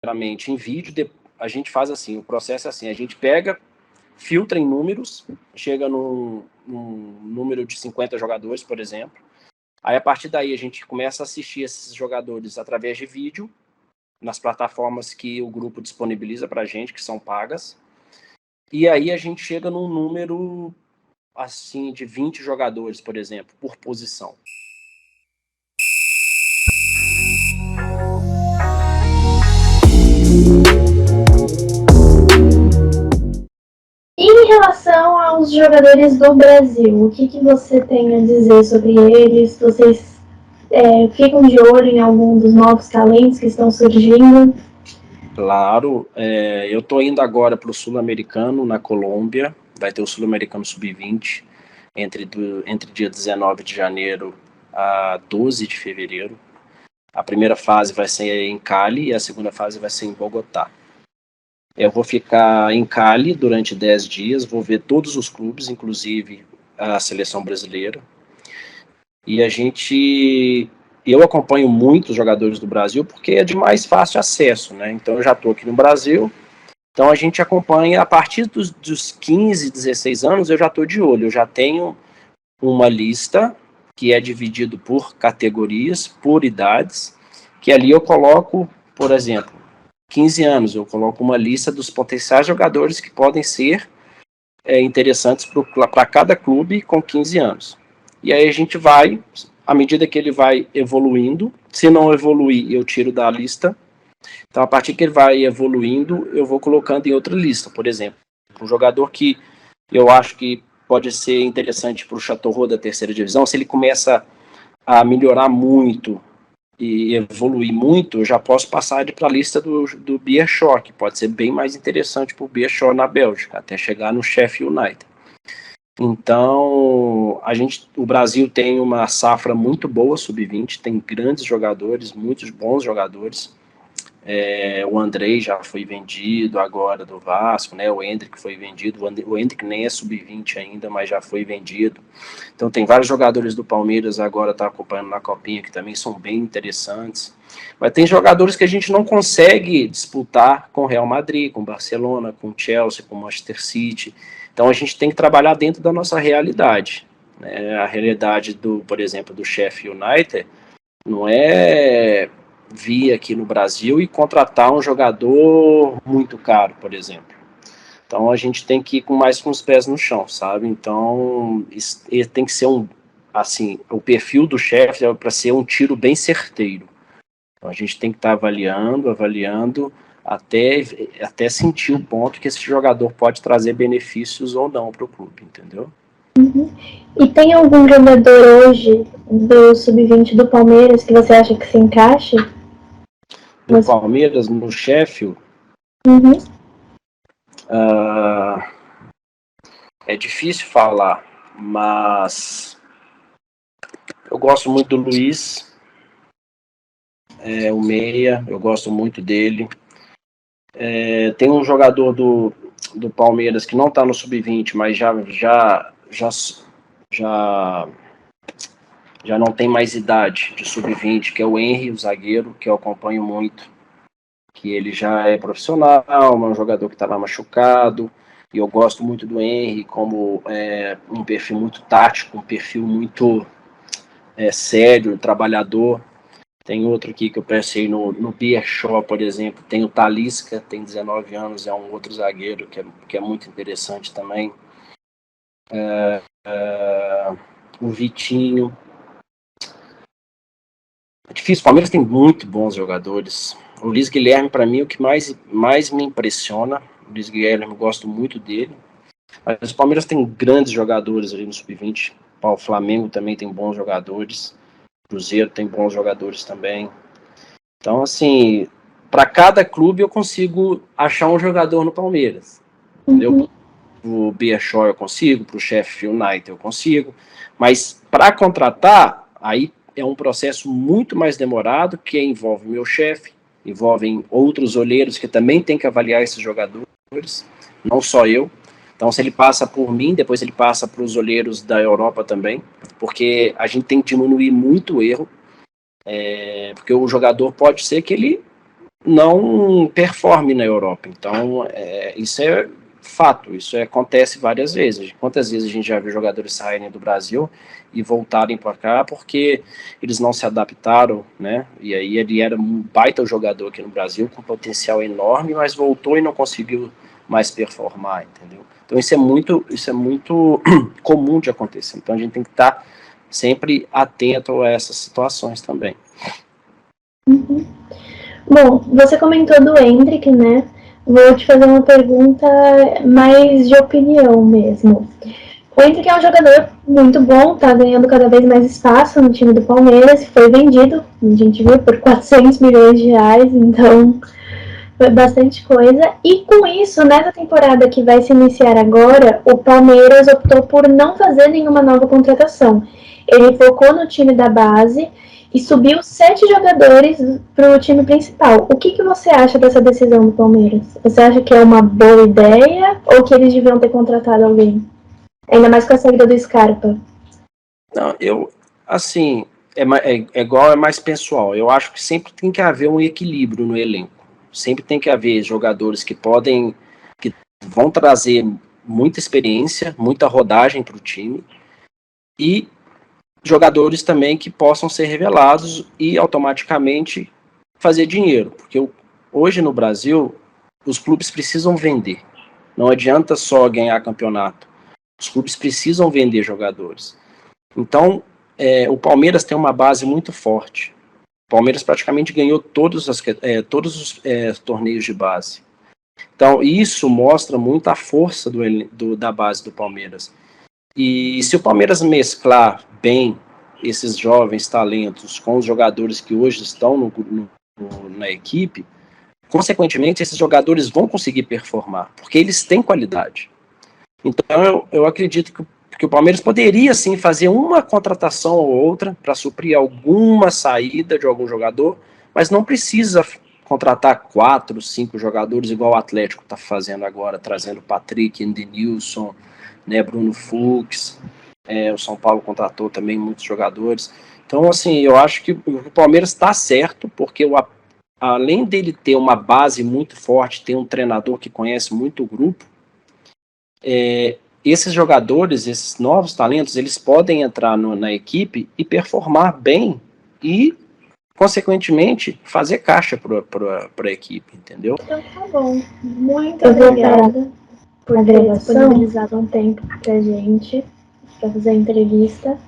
primeiramente em vídeo, a gente faz assim, o processo é assim, a gente pega, filtra em números, chega num número de 50 jogadores, por exemplo, aí a partir daí a gente começa a assistir esses jogadores através de vídeo, nas plataformas que o grupo disponibiliza para a gente, que são pagas, e aí a gente chega num número assim de 20 jogadores, por exemplo, por posição. Em relação aos jogadores do Brasil, o que você tem a dizer sobre eles? Vocês ficam de olho em algum dos novos talentos que estão surgindo? Claro, eu estou indo agora para o Sul-Americano, na Colômbia, vai ter o Sul-Americano Sub-20, entre dia 19 de janeiro a 12 de fevereiro. A primeira fase vai ser em Cali e a segunda fase vai ser em Bogotá. Eu vou ficar em Cali durante 10 dias, vou ver todos os clubes, inclusive a seleção brasileira. E eu acompanho muitos jogadores do Brasil porque é de mais fácil acesso, né? Então eu já estou aqui no Brasil, então a gente acompanha a partir dos 15, 16 anos, eu já estou de olho, eu já tenho uma lista que é dividido por categorias, por idades, que ali eu coloco, por exemplo, 15 anos, eu coloco uma lista dos potenciais jogadores que podem ser interessantes para cada clube com 15 anos. E aí a gente vai, à medida que ele vai evoluindo, se não evoluir, eu tiro da lista. Então, a partir que ele vai evoluindo, eu vou colocando em outra lista, por exemplo. Um jogador que eu acho que pode ser interessante para o Châteauroux da terceira divisão, se ele começa a melhorar muito e evoluir muito, eu já posso passar ele para a lista do Bieshaw, que pode ser bem mais interessante para o Bieshaw na Bélgica, até chegar no Sheffield United. Então, o Brasil tem uma safra muito boa, sub-20, tem grandes jogadores, muitos bons jogadores. O Andrei já foi vendido agora do Vasco, né? O Endrick foi vendido, o Endrick nem é sub-20 ainda, mas já foi vendido. Então tem vários jogadores do Palmeiras agora tá acompanhando na Copinha que também são bem interessantes. Mas tem jogadores que a gente não consegue disputar com o Real Madrid, com o Barcelona, com o Chelsea, com o Manchester City. Então a gente tem que trabalhar dentro da nossa realidade. Né? A realidade por exemplo, do Sheffield United não é vir aqui no Brasil e contratar um jogador muito caro, por exemplo. Então a gente tem que ir mais com os pés no chão, sabe? Então ele tem que ser assim, o perfil do chefe é para ser um tiro bem certeiro. Então a gente tem que estar avaliando até sentir o ponto que esse jogador pode trazer benefícios ou não para o clube, entendeu? Uhum. E tem algum jogador hoje do Sub-20 do Palmeiras que você acha que se encaixe? Do Palmeiras, no Sheffield, Uhum. É difícil falar, mas eu gosto muito do Luiz, o Meia, eu gosto muito dele. Tem um jogador do Palmeiras que não está no Sub-20, mas já não tem mais idade de Sub-20, que é o Henry, o zagueiro, que eu acompanho muito, que ele já é profissional, é um jogador que estava machucado, e eu gosto muito do Henry como um perfil muito tático, um perfil muito sério, trabalhador. Tem outro aqui que eu pensei no Bieshaw, por exemplo, tem o Talisca, tem 19 anos, é um outro zagueiro que é muito interessante também. O Vitinho. É difícil, o Palmeiras tem muito bons jogadores. O Luiz Guilherme, para mim, é o que mais me impressiona. O Luiz Guilherme, eu gosto muito dele. Mas o Palmeiras tem grandes jogadores ali no Sub-20. O Flamengo também tem bons jogadores. O Cruzeiro tem bons jogadores também. Então, assim, para cada clube eu consigo achar um jogador no Palmeiras. Entendeu? O Bieshaw eu consigo, para o Sheffield United eu consigo. Mas para contratar, aí é um processo muito mais demorado, que envolve meu chefe, envolvem outros olheiros que também tem que avaliar esses jogadores, não só eu. Então, se ele passa por mim, depois ele passa para os olheiros da Europa também, porque a gente tem que diminuir muito o erro, porque o jogador pode ser que ele não performe na Europa. Então, isso é fato, isso acontece várias vezes. Quantas vezes a gente já viu jogadores saírem do Brasil e voltarem para cá porque eles não se adaptaram, né? E aí ele era um baita jogador aqui no Brasil, com potencial enorme, mas voltou e não conseguiu mais performar, entendeu? Então isso é muito comum de acontecer. Então a gente tem que estar sempre atento a essas situações também. Uhum. Bom, você comentou do Endrick, né? Vou te fazer uma pergunta mais de opinião mesmo. O Endrick é um jogador muito bom, tá ganhando cada vez mais espaço no time do Palmeiras, foi vendido, a gente viu, por 400 milhões de reais, então foi bastante coisa. E com isso, nessa temporada que vai se iniciar agora, o Palmeiras optou por não fazer nenhuma nova contratação. Ele focou no time da base e subiu 7 jogadores para o time principal. O que você acha dessa decisão do Palmeiras? Você acha que é uma boa ideia ou que eles deviam ter contratado alguém? Ainda mais com a saída do Scarpa. Não, assim, igual, é mais pessoal. Eu acho que sempre tem que haver um equilíbrio no elenco. Sempre tem que haver jogadores que vão trazer muita experiência, muita rodagem para o time, e jogadores também que possam ser revelados e automaticamente fazer dinheiro. Porque hoje no Brasil, os clubes precisam vender. Não adianta só ganhar campeonato. Os clubes precisam vender jogadores. Então, o Palmeiras tem uma base muito forte. O Palmeiras praticamente ganhou todos os torneios de base. Então, isso mostra muito a força da base do Palmeiras. E se o Palmeiras mesclar bem esses jovens talentos com os jogadores que hoje estão na equipe, consequentemente, esses jogadores vão conseguir performar, porque eles têm qualidade. Então, eu acredito que o Palmeiras poderia, sim, fazer uma contratação ou outra para suprir alguma saída de algum jogador, mas não precisa contratar 4, 5 jogadores, igual o Atlético está fazendo agora, trazendo Patrick, Edenilson, né, Bruno Fux, o São Paulo contratou também muitos jogadores. Então, assim, eu acho que o Palmeiras está certo, porque além dele ter uma base muito forte, ter um treinador que conhece muito o grupo, esses jogadores, esses novos talentos, eles podem entrar na equipe e performar bem e, consequentemente, fazer caixa para a equipe, entendeu? Então tá bom. Muito obrigada por ter disponibilizado um tempo pra gente, pra fazer a entrevista.